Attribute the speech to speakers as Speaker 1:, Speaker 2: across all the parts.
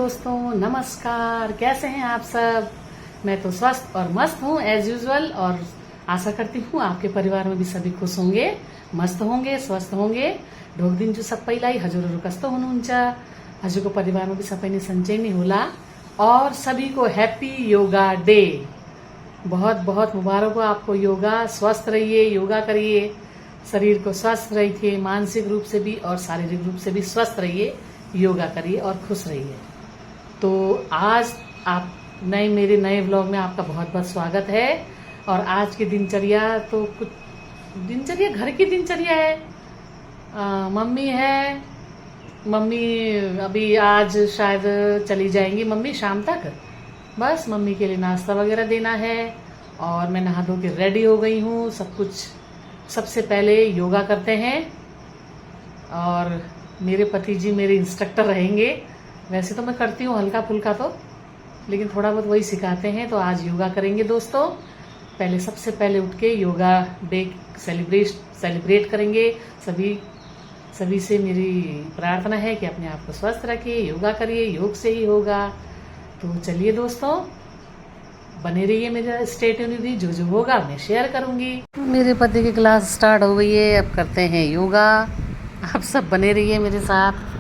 Speaker 1: दोस्तों, नमस्कार। कैसे हैं आप सब? मैं तो स्वस्थ और मस्त हूँ एज यूजुअल, और आशा करती हूँ आपके परिवार में भी सभी खुश होंगे, मस्त होंगे, स्वस्थ होंगे। ढोक दिन जो सब पहिलाई हजुरहरू कस्तो हुनुहुन्छ? हजुरको परिवार में भी सबैले सन्चै नै होला। और सभी को हैप्पी योगा डे। बहुत बहुत मुबारक हो आपको। योगा, स्वस्थ रहिए, योगा करिए, शरीर को स्वस्थ रखिए, मानसिक रूप से भी और शारीरिक रूप से भी स्वस्थ रहिए, योगा करिए और खुश रहिए। तो आज आप मेरे नए व्लॉग में आपका बहुत बहुत स्वागत है। और आज की दिनचर्या तो कुछ दिनचर्या घर की दिनचर्या है। मम्मी है, मम्मी अभी आज शायद चली जाएंगी मम्मी शाम तक। बस मम्मी के लिए नाश्ता वगैरह देना है और मैं नहा धो के रेडी हो गई हूँ सब कुछ। सबसे पहले योगा करते हैं और मेरे पति जी मेरे इंस्ट्रक्टर रहेंगे। वैसे तो मैं करती हूँ हल्का फुल्का तो, लेकिन थोड़ा बहुत वही सिखाते हैं। तो आज योगा करेंगे दोस्तों। पहले सबसे पहले उठ के योगा डे सेलिब्रेट करेंगे। सभी से मेरी प्रार्थना है कि अपने आप को स्वस्थ रखिए, योगा करिए, योग से ही होगा। तो चलिए दोस्तों, बने रहिए मेरे स्टे ट्यून्ड भी। जो जो होगा मैं शेयर करूंगी। मेरे पति की क्लास स्टार्ट हो गई है, अब करते हैं योगा। आप सब बने रहिए मेरे साथ।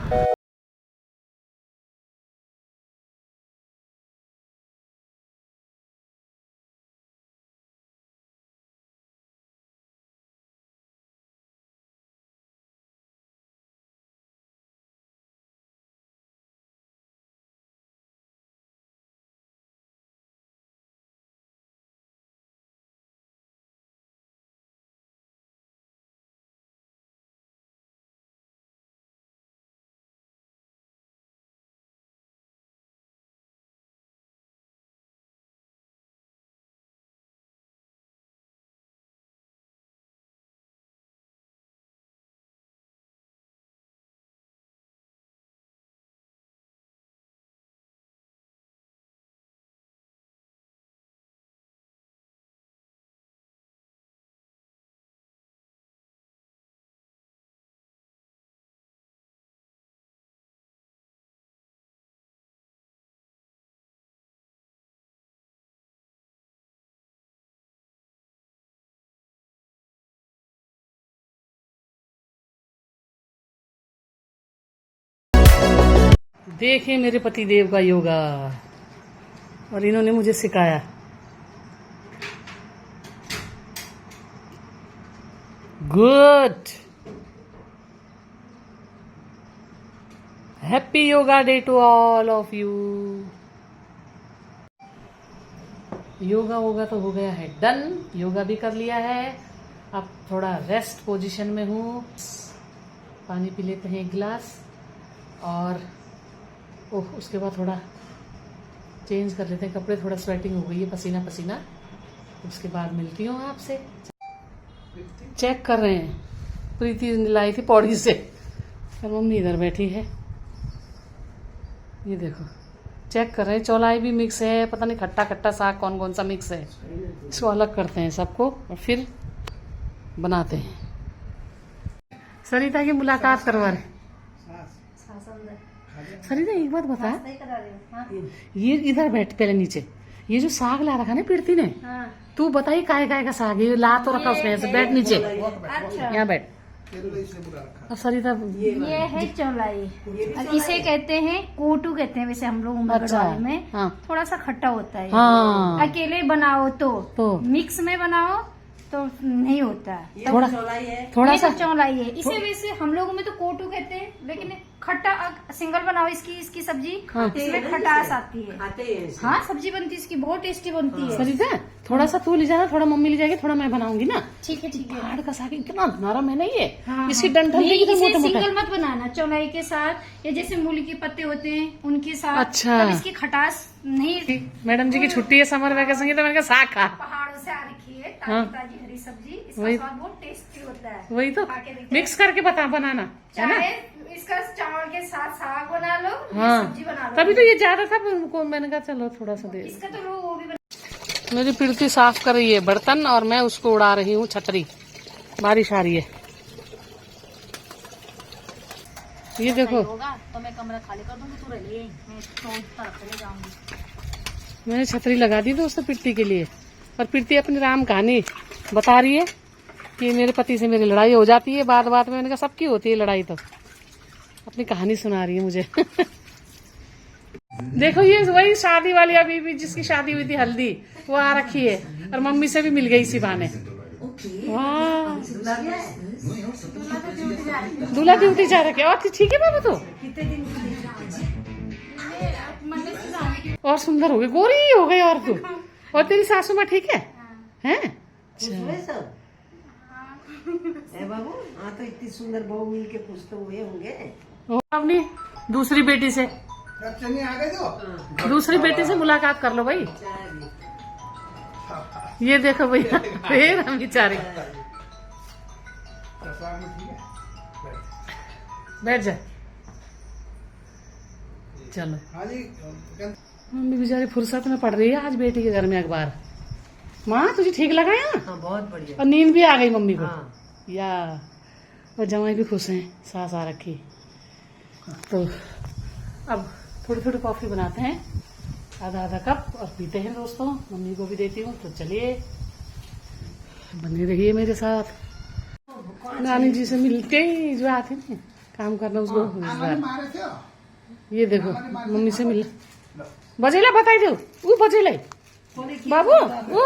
Speaker 1: देखिए मेरे पति देव का योगा, और इन्होंने मुझे सिखाया। Good. Happy yoga day to all of you. Yoga होगा तो हो गया है डन। योगा भी कर लिया है। अब थोड़ा रेस्ट पोजीशन में हूँ। पानी पी लेते हैं एक गिलास, और उसके बाद थोड़ा चेंज कर लेते हैं कपड़े। थोड़ा स्वेटिंग हो गई है, पसीना पसीना। उसके बाद मिलती हूँ आपसे। चेक कर रहे हैं, प्रीति लाई थी पौड़ी से, और मम्मी इधर बैठी है। ये देखो, चेक कर रहे हैं। चौलाई भी मिक्स है, पता नहीं खट्टा खट्टा साग कौन कौन सा मिक्स है। इसको अलग करते हैं सबको और फिर बनाते हैं। सरिता की मुलाकात करवा रहे। सरिता एक बात बता, ये इधर बैठ पहले नीचे। ये जो साग ला रखा ना प्रीति ने, तू बताइए काय काय का साग है? ला तो रखा उसने, ऐसे बैठ नीचे। यहाँ बैठ। अब सरिता,
Speaker 2: ये है चौलाई। इसे कहते हैं कोटू कहते हैं वैसे हम लोग।
Speaker 1: अच्छा,
Speaker 2: में
Speaker 1: हाँ।
Speaker 2: थोड़ा सा खट्टा होता है।
Speaker 1: हाँ।
Speaker 2: अकेले बनाओ तो मिक्स में बनाओ तो नहीं होता। थोड़ा सा चौलाई है। इसे वैसे हम लोगों में तो कोटू कहते हैं, लेकिन खट्टा सिंगल बनाओ इसकी सब्जी, इसमें खटास आती है। हाँ, सब्जी बनती है इसकी, बहुत टेस्टी बनती है।
Speaker 1: सरिता थोड़ा सा तू ले जाना, थोड़ा मम्मी ले जाएगी, थोड़ा मैं बनाऊंगी ना।
Speaker 2: ठीक है ठीक है।
Speaker 1: पहाड़ का साग इतना नरम है ना ये।
Speaker 2: हाँ,
Speaker 1: इसकी डंठल
Speaker 2: नहीं,
Speaker 1: देखी तो
Speaker 2: इसे
Speaker 1: मोटा मोटा।
Speaker 2: सिंगल मत बनाना चौलाई के साथ, या जैसे मूली के पत्ते होते हैं उनके साथ।
Speaker 1: अच्छा।
Speaker 2: तब इसकी खटास नहीं।
Speaker 1: मैडम जी की छुट्टी है समर वैकेशन की, तो मैंने कहा साग खा।
Speaker 2: पहाड़ों से आ रखी है
Speaker 1: हाँ।
Speaker 2: ताजी हरी सब्जी, इसका
Speaker 1: वही-
Speaker 2: स्वाद बहुत टेस्टी होता है।
Speaker 1: वही तो
Speaker 2: खा के देखते
Speaker 1: मिक्स करके बनाना है ना।
Speaker 2: चाहे इसका चावल के साथ साग बना लो,
Speaker 1: हाँ,
Speaker 2: सब्जी बना लो।
Speaker 1: तभी तो ये ज्यादा था, उनको मैंने कहा चलो थोड़ा सा दे।
Speaker 2: इसका तो लोग वो भी
Speaker 1: मेरी प्रीति साफ कर रही है बर्तन, और मैं उसको उड़ा रही हूँ छतरी। बारिश आ रही है। ये देखो,
Speaker 2: होगा तो मैं कमरा खाली कर दूंगी, तू रह ले, मैं तो तरफ चले जाऊंगी।
Speaker 1: मैंने छतरी लगा दी दोस्तों प्रीति के लिए, और प्रीति अपनी राम कहानी बता रही है कि मेरे पति से मेरी लड़ाई हो जाती है बात बात में। मैंने कहा सबकी होती है लड़ाई, तो अपनी कहानी सुना रही है मुझे। देखो ये वही शादी वाली अभी भी जिसकी शादी हुई थी हल्दी, वो आ रखी है, और मम्मी से भी मिल गई इसी बहाने। वाह, दूल्हा ड्यूटी जा रखे। और ठीक है बाबू, तो और सुंदर हो गई, गोरी हो गई। और तू और तेरी सासू माँ ठीक है? हैं?
Speaker 3: बाबू, हाँ तो इतनी सुंदर बहू मिल के कुछ तो हुए होंगे।
Speaker 1: अपनी दूसरी बेटी से, दूसरी बेटी से मुलाकात कर लो भाई। ये देखो भैया, फिर हम बेचारे। बैठ जा, चलो। मम्मी बेचारी फुर्सत में पड़ रही है आज बेटी के घर में अखबार। माँ तुझे ठीक लगा यहाँ?
Speaker 3: हाँ, बहुत बढ़िया।
Speaker 1: और नींद भी आ गई मम्मी को।
Speaker 3: हाँ।
Speaker 1: या और जमाई भी खुश हैं, सास आ रखी। तो अब थोड़ी थोड़ी कॉफी बनाते हैं, आधा आधा कप, और पीते हैं दोस्तों। मम्मी को भी देती हूँ। तो चलिए बने रहिए मेरे साथ। नानी जी से मिलते ही जो आते हैं काम करना उसको। ये देखो मम्मी से मिल बजेला बताई दो, वो बजेला बाबू, वो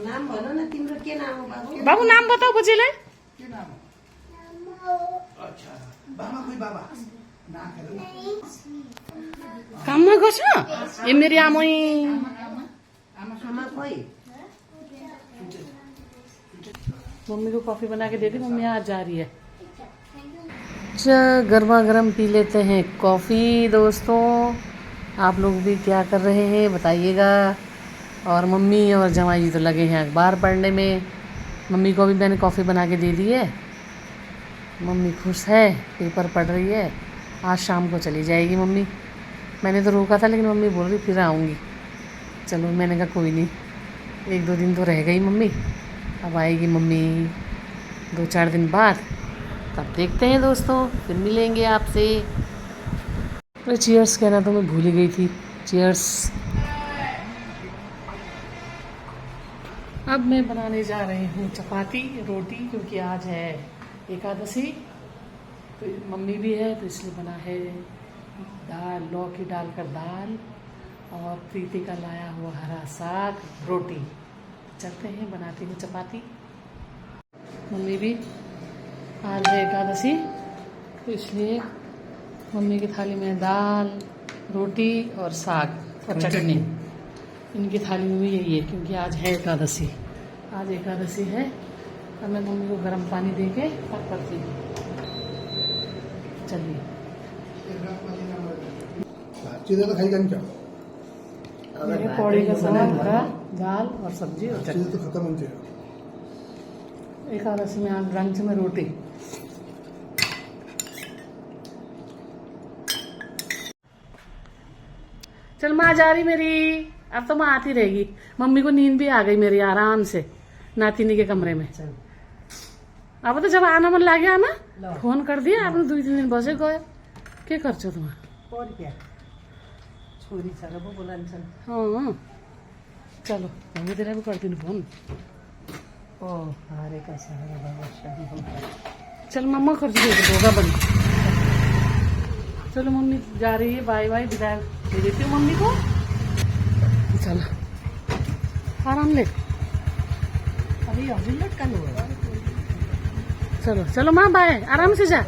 Speaker 3: नाम बोलो ना, तिम्रो के नाम हो बाबू?
Speaker 1: बाबू नाम बताओ बजेला। काम में घुस ये मेरी आमोई।
Speaker 3: आमा कोई?
Speaker 1: मम्मी को कॉफी बना के दे दी, मम्मी आज जा रही है। गर्मा गर्म पी लेते हैं कॉफी दोस्तों। आप लोग भी क्या कर रहे हैं बताइएगा। और मम्मी और जमाई तो लगे हैं अखबार पढ़ने में। मम्मी को भी मैंने कॉफ़ी बना के दे दी है। मम्मी खुश है, पेपर पढ़ रही है। आज शाम को चली जाएगी मम्मी। मैंने तो रोका था, लेकिन मम्मी बोल रही फिर आऊँगी। चलो मैंने कहा कोई नहीं, 1-2 दिन तो रह गई मम्मी, अब आएगी मम्मी 2-4 दिन बाद। तब देखते हैं दोस्तों, फिर मिलेंगे आपसे। अरे चीयर्स कहना तो मैं भूल ही गई थी। चीयर्स। अब मैं बनाने जा रही हूँ चपाती रोटी, क्योंकि आज है एकादशी। तो मम्मी भी है तो इसलिए बना है दाल, लौकी डालकर दाल, और प्रीति का लाया हुआ हरा साग, रोटी। चलते हैं, बनाती हूँ चपाती। मम्मी भी आज है एकादशी, तो इसलिए मम्मी की थाली में दाल, रोटी और साग और चटनी। इनकी थाली में भी यही है, क्योंकि आज है एकादशी। आज एकादशी है। अब मैं मम्मी को गर्म पानी दे के तब करती हूँ। चलिए। मेरे पौड़ी का साग, हरा दाल और सब्जी और चटनी।
Speaker 4: तो खत्म हो
Speaker 1: एकादशी में आज लंच में रोटी। चल माँ जा रही मेरी, अब तो माँ आती रहेगी। मम्मी को नींद भी आ गई मेरी आराम से नातिनी के कमरे में। अब तो जब आना मन लागे आना, फोन कर दिया आपने, 2-3 दिन बसे गए। क्या कर छो तुम?
Speaker 3: और क्या, छोरी चलो वो बोला चल।
Speaker 1: हाँ चलो, मैं तेरा भी करती हूँ फोन।
Speaker 3: ओ हारे का सहारा बाबा शाही।
Speaker 1: चल मम्मा कर दोगा बंद। चलो मम्मी जा रही है, बाय बाय, विदाई दे देती हूँ मम्मी को। चलो आराम ले।
Speaker 3: अभी लटका लो।
Speaker 1: चलो चलो माँ बाय, आराम से जा,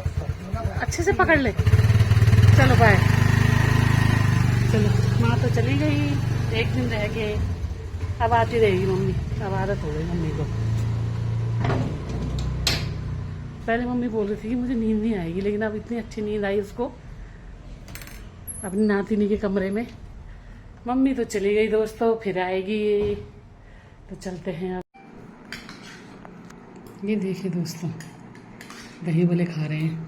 Speaker 1: अच्छे से पकड़ ले। चलो बाय। चलो माँ तो चली गई, 1 दिन रह गए। अब आती रहेगी मम्मी, अब आदत हो गई मम्मी को। पहले मम्मी बोल रही थी कि मुझे नींद नहीं आएगी, लेकिन अब इतनी अच्छी नींद आई उसको अपनी नातिनी के कमरे में। मम्मी तो चली गई दोस्तों, फिर आएगी। तो चलते हैं अब। ये देखिए दोस्तों, दही भल्ले खा रहे हैं।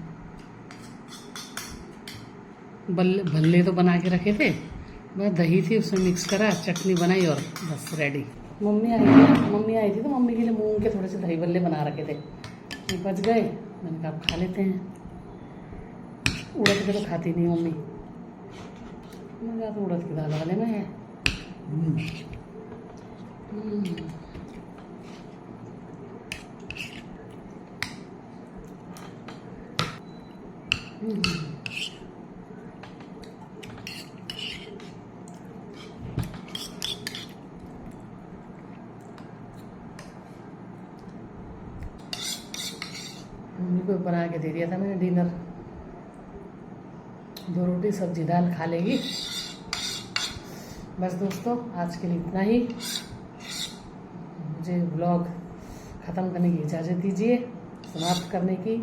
Speaker 1: भल्ले तो बना के रखे थे, बस दही थी उसमें मिक्स करा, चटनी बनाई और बस रेडी। मम्मी आई थी तो मम्मी के लिए मूंग के थोड़े से दही भल्ले बना रखे थे, ये बच गए। मैंने कहा अब खा लेते हैं। उड़द के तो खाती नहीं मम्मी, मजा तो उड़द की दाल वाले में है। मम्मी को बना के दे दिया था मैंने डिनर, 2 रोटी सब्जी दाल खा लेगी। बस दोस्तों आज के लिए इतना ही, मुझे ब्लॉग ख़त्म करने की इजाज़त दीजिए, समाप्त करने की।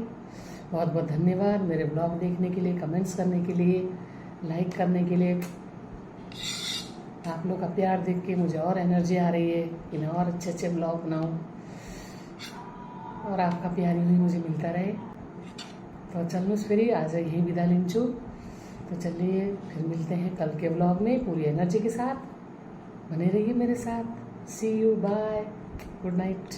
Speaker 1: बहुत बहुत धन्यवाद मेरे ब्लॉग देखने के लिए, कमेंट्स करने के लिए, लाइक करने के लिए। आप लोग का प्यार देख के मुझे और एनर्जी आ रही है कि मैं और अच्छे अच्छे ब्लॉग बनाऊँ और आपका प्यार ही मुझे मिलता रहे। तो चलो फिर आज यहीं विदा लिंचू। तो चलिए फिर मिलते हैं कल के ब्लॉग में पूरी एनर्जी के साथ। बने रहिए मेरे साथ। सी यू, बाय, गुड नाइट।